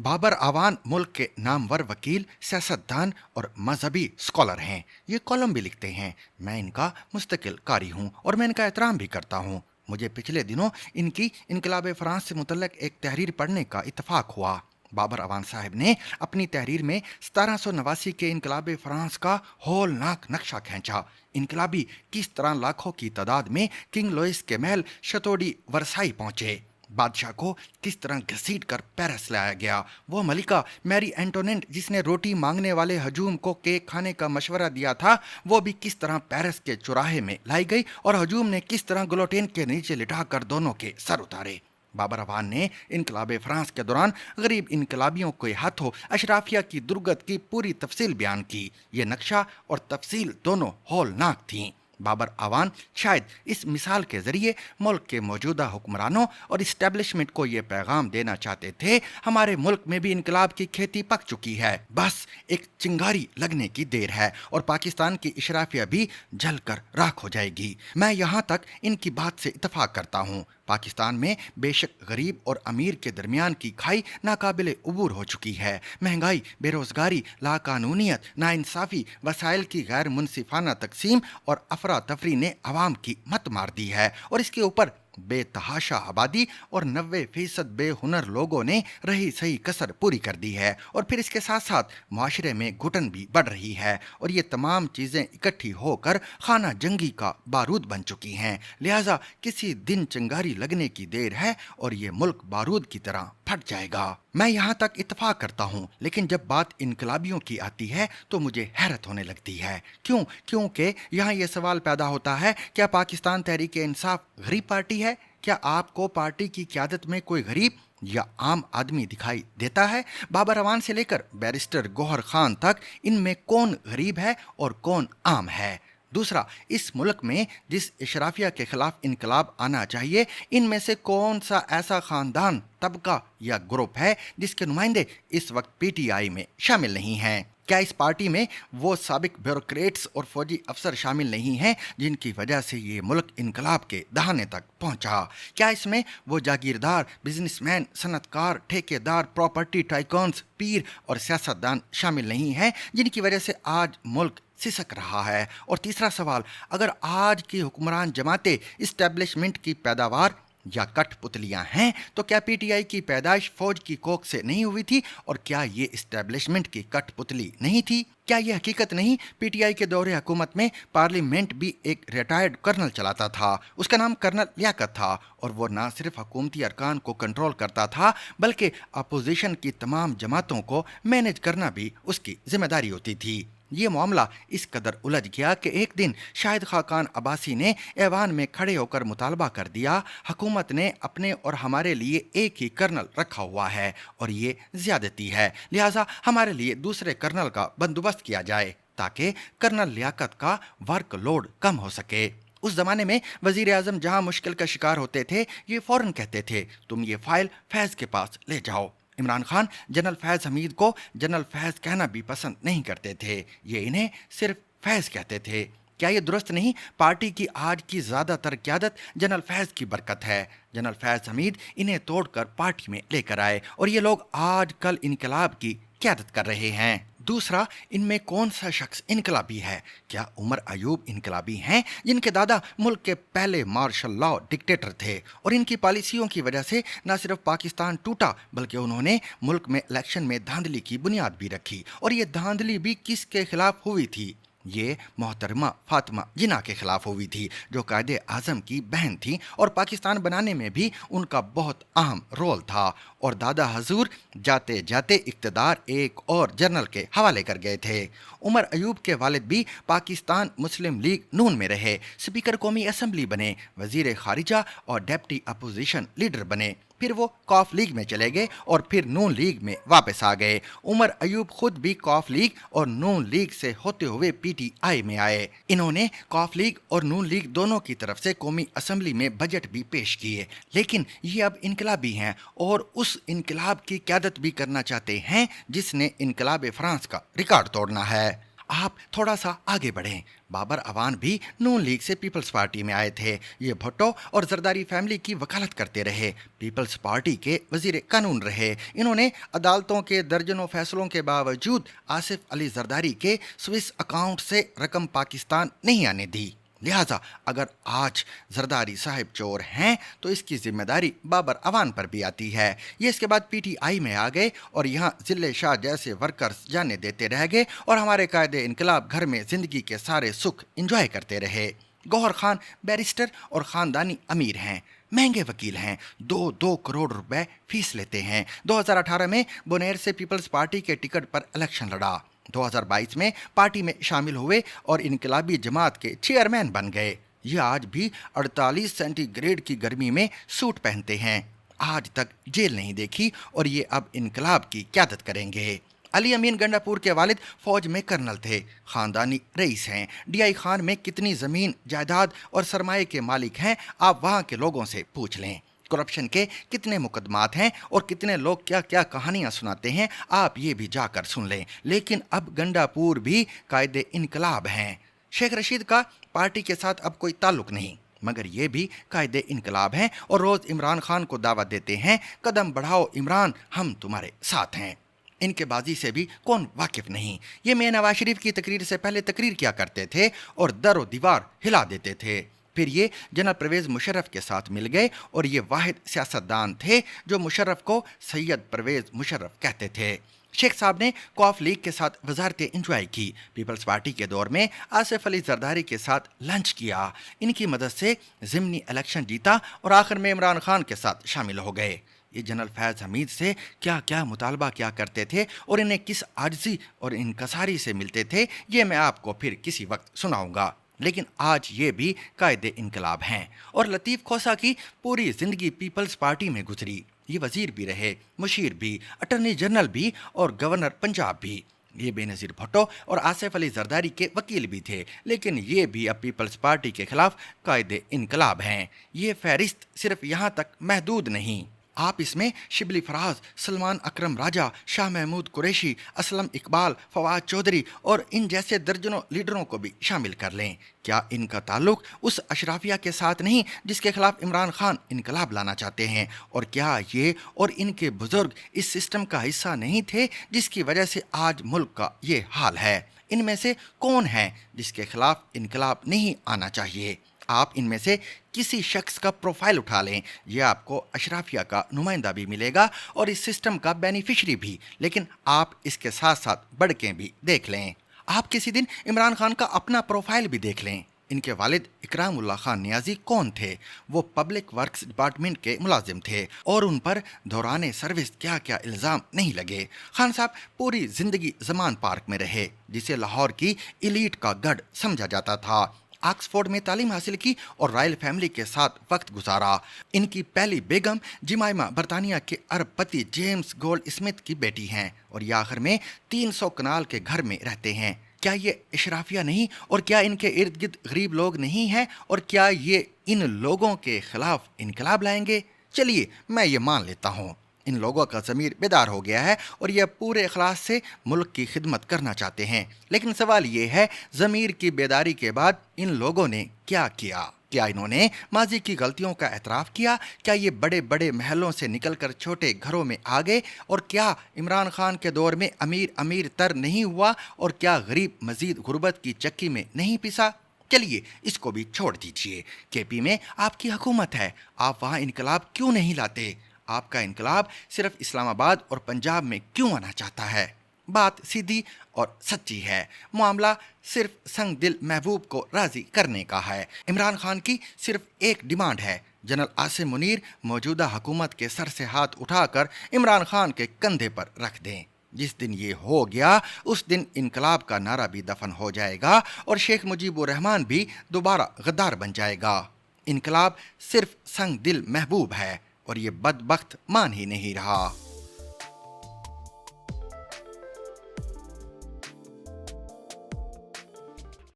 بابر اعوان ملک کے نامور وکیل، سیاستدان اور مذہبی اسکالر ہیں۔ یہ کالم بھی لکھتے ہیں۔ میں ان کا مستقل قاری ہوں اور میں ان کا احترام بھی کرتا ہوں۔ مجھے پچھلے دنوں ان کی انقلاب فرانس سے متعلق ایک تحریر پڑھنے کا اتفاق ہوا۔ بابر اعوان صاحب نے اپنی تحریر میں 1789 کے انقلاب فرانس کا ہولناک نقشہ کھینچا۔ انقلابی کس طرح لاکھوں کی تعداد میں کنگ لوئس کے محل شتو ڈی ورسائی پہنچے، بادشاہ کو کس طرح گھسیٹ کر پیرس لایا گیا، وہ ملکہ میری اینٹونیٹ جس نے روٹی مانگنے والے ہجوم کو کیک کھانے کا مشورہ دیا تھا، وہ بھی کس طرح پیرس کے چوراہے میں لائی گئی اور ہجوم نے کس طرح گلوٹین کے نیچے لٹا کر دونوں کے سر اتارے۔ بابر اعوان نے انقلاب فرانس کے دوران غریب انقلابیوں کے ہاتھوں اشرافیہ کی درگت کی پوری تفصیل بیان کی۔ یہ نقشہ اور تفصیل دونوں ہولناک تھیں۔ بابر اعوان شاید اس مثال کے ذریعے ملک کے موجودہ حکمرانوں اور اسٹیبلشمنٹ کو یہ پیغام دینا چاہتے تھے، ہمارے ملک میں بھی انقلاب کی کھیتی پک چکی ہے، بس ایک چنگاری لگنے کی دیر ہے اور پاکستان کی اشرافیہ بھی جل کر راکھ ہو جائے گی۔ میں یہاں تک ان کی بات سے اتفاق کرتا ہوں۔ پاکستان میں بے شک غریب اور امیر کے درمیان کی کھائی ناقابل عبور ہو چکی ہے۔ مہنگائی، بے روزگاری، لاقانونیت، ناانصافی، وسائل کی غیر منصفانہ تقسیم اور افراتفری نے عوام کی مت مار دی ہے، اور اس کے اوپر بے تحاشا آبادی اور 90% بے ہنر لوگوں نے رہی صحیح کسر پوری کر دی ہے، اور پھر اس کے ساتھ ساتھ معاشرے میں گھٹن بھی بڑھ رہی ہے، اور یہ تمام چیزیں اکٹھی ہو کر خانہ جنگی کا بارود بن چکی ہیں۔ لہٰذا کسی دن چنگاری لگنے کی دیر ہے اور یہ ملک بارود کی طرح پھٹ جائے گا۔ میں یہاں تک اتفاق کرتا ہوں، لیکن جب بات انقلابیوں کی آتی ہے تو مجھے حیرت ہونے لگتی ہے۔ کیونکہ یہاں یہ سوال پیدا ہوتا ہے، کیا پاکستان تحریک انصاف غریب پارٹی ہے؟ کیا آپ کو پارٹی کی قیادت میں کوئی غریب یا عام آدمی دکھائی دیتا ہے؟ بابر اعوان سے لے کر بیرسٹر گوہر خان تک ان میں کون غریب ہے اور کون عام ہے؟ دوسرا، اس ملک میں جس اشرافیہ کے خلاف انقلاب آنا چاہیے، ان میں سے کون سا ایسا خاندان، طبقہ یا گروپ ہے جس کے نمائندے اس وقت پی ٹی آئی میں شامل نہیں ہیں؟ کیا اس پارٹی میں وہ سابق بیوروکریٹس اور فوجی افسر شامل نہیں ہیں جن کی وجہ سے یہ ملک انقلاب کے دہانے تک پہنچا؟ کیا اس میں وہ جاگیردار، بزنس مین، صنعت کار، ٹھیکیدار، پراپرٹی ٹائکونز، پیر اور سیاستدان شامل نہیں ہیں جن کی وجہ سے آج ملک سسک رہا ہے؟ اور تیسرا سوال، اگر آج کی حکمران جماعتیں اسٹیبلشمنٹ کی پیداوار یا کٹ پتلیاں ہیں تو کیا پی ٹی آئی کی پیدائش فوج کی کوکھ سے نہیں ہوئی تھی؟ اور کیا یہ اسٹیبلشمنٹ کی کٹ پتلی نہیں تھی؟ کیا یہ حقیقت نہیں، پی ٹی آئی کے دور حکومت میں پارلیمنٹ بھی ایک ریٹائرڈ کرنل چلاتا تھا، اس کا نام کرنل لیاقت تھا، اور وہ نہ صرف حکومتی ارکان کو کنٹرول کرتا تھا بلکہ اپوزیشن کی تمام جماعتوں کو مینج کرنا بھی اس کی ذمہ داری ہوتی تھی۔ یہ معاملہ اس قدر الجھ گیا کہ ایک دن شاہد خاقان عباسی نے ایوان میں کھڑے ہو کر مطالبہ کر دیا، حکومت نے اپنے اور ہمارے لیے ایک ہی کرنل رکھا ہوا ہے اور یہ زیادتی ہے، لہٰذا ہمارے لیے دوسرے کرنل کا بندوبست کیا جائے تاکہ کرنل لیاقت کا ورک لوڈ کم ہو سکے۔ اس زمانے میں وزیر اعظم جہاں مشکل کا شکار ہوتے تھے، یہ فوراً کہتے تھے، تم یہ فائل فیض کے پاس لے جاؤ۔ عمران خان جنرل فیض حمید کو جنرل فیض کہنا بھی پسند نہیں کرتے تھے، یہ انہیں صرف فیض کہتے تھے۔ کیا یہ درست نہیں؟ پارٹی کی آج کی زیادہ تر قیادت جنرل فیض کی برکت ہے۔ جنرل فیض حمید انہیں توڑ کر پارٹی میں لے کر آئے اور یہ لوگ آج کل انقلاب کی قیادت کر رہے ہیں۔ دوسرا، ان میں کون سا شخص انقلابی ہے؟ کیا عمر ایوب انقلابی ہیں جن کے دادا ملک کے پہلے مارشل لاء ڈکٹیٹر تھے اور ان کی پالیسیوں کی وجہ سے نہ صرف پاکستان ٹوٹا بلکہ انہوں نے ملک میں الیکشن میں دھاندلی کی بنیاد بھی رکھی، اور یہ دھاندلی بھی کس کے خلاف ہوئی تھی؟ یہ محترمہ فاطمہ جناح کے خلاف ہوئی تھی، جو قائد اعظم کی بہن تھیں، اور پاکستان بنانے میں بھی ان کا بہت اہم رول تھا، اور دادا حضور جاتے جاتے اقتدار ایک اور جنرل کے حوالے کر گئے تھے۔ عمر ایوب کے والد بھی پاکستان مسلم لیگ نون میں رہے، اسپیکر قومی اسمبلی بنے، وزیر خارجہ اور ڈیپٹی اپوزیشن لیڈر بنے، پھر وہ قوف لیگ میں چلے گئے اور پھر نون لیگ میں واپس آ گئے۔ عمر ایوب خود بھی قوف لیگ اور نون لیگ سے ہوتے ہوئے پی ٹی آئی میں آئے۔ انہوں نے قوف لیگ اور نون لیگ دونوں کی طرف سے قومی اسمبلی میں بجٹ بھی پیش کیے، لیکن یہ اب انقلابی ہیں اور اس انقلاب کی قیادت بھی کرنا چاہتے ہیں جس نے انقلاب فرانس کا ریکارڈ توڑنا ہے۔ आप थोड़ा सा आगे बढ़ें। बाबर अवान भी नून लीग से पीपल्स पार्टी में आए थे। ये भुट्टो और जरदारी फैमिली की वकालत करते रहे। पीपल्स पार्टी के वजीर कानून रहे। इन्होंने अदालतों के दर्जनों फैसलों के बावजूद आसिफ अली जरदारी के स्विस अकाउंट से रकम पाकिस्तान नहीं आने दी। लिहाजा अगर आज जरदारी साहब चोर हैं तो इसकी जिम्मेदारी बाबर अवान पर भी आती है। ये इसके बाद पीटीआई में आ गए और यहाँ जिले शाह जैसे वर्कर्स जाने देते रह गए और हमारे कायदे इनकलाब घर में जिंदगी के सारे सुख एंजॉय करते रहे। गौहर खान बैरिस्टर और ख़ानदानी अमीर हैं, महंगे वकील हैं, 2-2 करोड़ रुपए फीस लेते हैं। 2018 में बुनेर से पीपल्स पार्टी के टिकट पर इलेक्शन लड़ा। 2022 में पार्टी में शामिल हुए और इनकलाबी जमात के चेयरमैन बन गए। ये आज भी 48 सेंटीग्रेड की गर्मी में सूट पहनते हैं। आज तक जेल नहीं देखी और ये अब इनकलाब की क़यादत करेंगे। अली अमीन गंडापुर के वालिद फौज में कर्नल थे, ख़ानदानी रईस हैं। डीआई खान में कितनी ज़मीन जायदाद और सरमाए के मालिक हैं आप वहाँ के लोगों से पूछ लें। करप्शन के कितने मुकदमात हैं और कितने लोग क्या क्या कहानियां सुनाते हैं आप ये भी जाकर सुन लें। लेकिन अब गंडापुर भी कायदे इनकलाब हैं। शेख रशीद का पार्टी के साथ अब कोई ताल्लुक नहीं, मगर ये भी कायदे इनकलाब हैं और रोज़ इमरान खान को दावत देते हैं, कदम बढ़ाओ इमरान, हम तुम्हारे साथ हैं। इनके बाजी से भी कौन वाकिफ नहीं। ये मियां नवाज शरीफ की तकरीर से पहले तकरीर किया करते थे और दर व दीवार हिला देते थे। फिर ये जनरल परवेज़ मुशर्रफ के साथ मिल गए और ये वाहिद सियासतदान थे जो मुशर्रफ को सैयद परवेज़ मुशर्रफ कहते थे। शेख साहब ने कौफ लीग के साथ वजारतें इंजॉय की। पीपल्स पार्टी के दौर में आसिफ अली जरदारी के साथ लंच किया। इनकी मदद से ज़िमनी इलेक्शन जीता और आखिर में इमरान खान के साथ शामिल हो गए। ये जनरल फैज़ हमीद से क्या क्या मुतालबा किया करते थे और इन्हें किस आजिज़ी और इनकसारी से मिलते थे, ये मैं आपको फिर किसी वक्त सुनाऊंगा। लेकिन आज ये भी कायदे इनकलाब हैं। और लतीफ़ खोसा की पूरी ज़िंदगी पीपल्स पार्टी में गुजरी। ये वज़ीर भी रहे, मुशीर भी, अटर्नी जनरल भी और गवर्नर पंजाब भी। ये बेनज़ीर भुट्टो और आसिफ अली जरदारी के वकील भी थे, लेकिन ये भी अब पीपल्स पार्टी के खिलाफ कायदे इनकलाब हैं। ये फहरिस्त सिर्फ यहाँ तक महदूद नहीं, आप इसमें शिबली फराज, सलमान अकरम राजा, शाह महमूद कुरैशी, असलम इकबाल, फवाद चौधरी और इन जैसे दर्जनों लीडरों को भी शामिल कर लें। क्या इनका ताल्लुक उस अशराफिया के साथ नहीं जिसके खिलाफ इमरान खान इनकलाब लाना चाहते हैं? और क्या ये और इनके बुजुर्ग इस सिस्टम का हिस्सा नहीं थे जिसकी वजह से आज मुल्क का ये हाल है? इनमें से कौन है जिसके खिलाफ इनकलाब नहीं आना चाहिए? आप इनमें से किसी शख्स का प्रोफाइल उठा लें, यह आपको अशराफिया का नुमाइंदा भी मिलेगा और इस सिस्टम का बेनिफिशरी भी। लेकिन आप इसके साथ साथ बढ़के भी देख लें। आप किसी दिन इमरान खान का अपना प्रोफाइल भी देख लें। इनके वालिद इकरामुल्लाह खान नियाजी कौन थे? वो पब्लिक वर्क्स डिपार्टमेंट के मुलाजिम थे और उन पर दौरान सर्विस क्या क्या इल्ज़ाम नहीं लगे। खान साहब पूरी ज़िंदगी ज़मान पार्क में रहे, जिसे लाहौर की इलीट का गढ़ समझा जाता था। ऑक्सफोर्ड में तालीम हासिल की और रॉयल फैमिली के साथ वक्त गुजारा। इनकी पहली बेगम जिमाइमा बरतानिया के अरबपति जेम्स गोल्ड स्मिथ की बेटी हैं और ये आखिर में 300 कनाल के घर में रहते हैं। क्या ये इशराफिया नहीं? और क्या इनके इर्द गिर्द गरीब लोग नहीं हैं? और क्या ये इन लोगों के खिलाफ इनकलाब लाएंगे? चलिए मैं ये मान लेता हूँ, इन लोगों का ज़मीर बेदार हो गया है और यह पूरे इखलास से मुल्क की खिदमत करना चाहते हैं। लेकिन सवाल ये है, ज़मीर की बेदारी के बाद इन लोगों ने क्या किया? क्या इन्होंने माजी की गलतियों का एतराफ़ किया? क्या ये बड़े बड़े महलों से निकलकर छोटे घरों में आ गए? और क्या इमरान खान के दौर में अमीर अमीर तर नहीं हुआ? और क्या गरीब मज़ीद गुर्बत की चक्की में नहीं पिसा? चलिए इसको भी छोड़ दीजिए। केपी में आपकी हुकूमत है, आप वहाँ इनकलाब क्यों नहीं लाते? आपका इनकलाब सिर्फ इस्लामाबाद और पंजाब में क्यों आना चाहता है? बात सीधी और सच्ची है। मामला सिर्फ संग दिल महबूब को राज़ी करने का है। इमरान खान की सिर्फ एक डिमांड है, जनरल आसिम मुनीर मौजूदा हुकूमत के सर से हाथ उठाकर इमरान खान के कंधे पर रख दें। जिस दिन ये हो गया उस दिन इनकलाब का नारा भी दफन हो जाएगा और शेख मुजीबुर रहमान भी दोबारा गद्दार बन जाएगा। इनकलाब सिर्फ संग दिल महबूब है और ये बदबख्त मान ही नहीं रहा।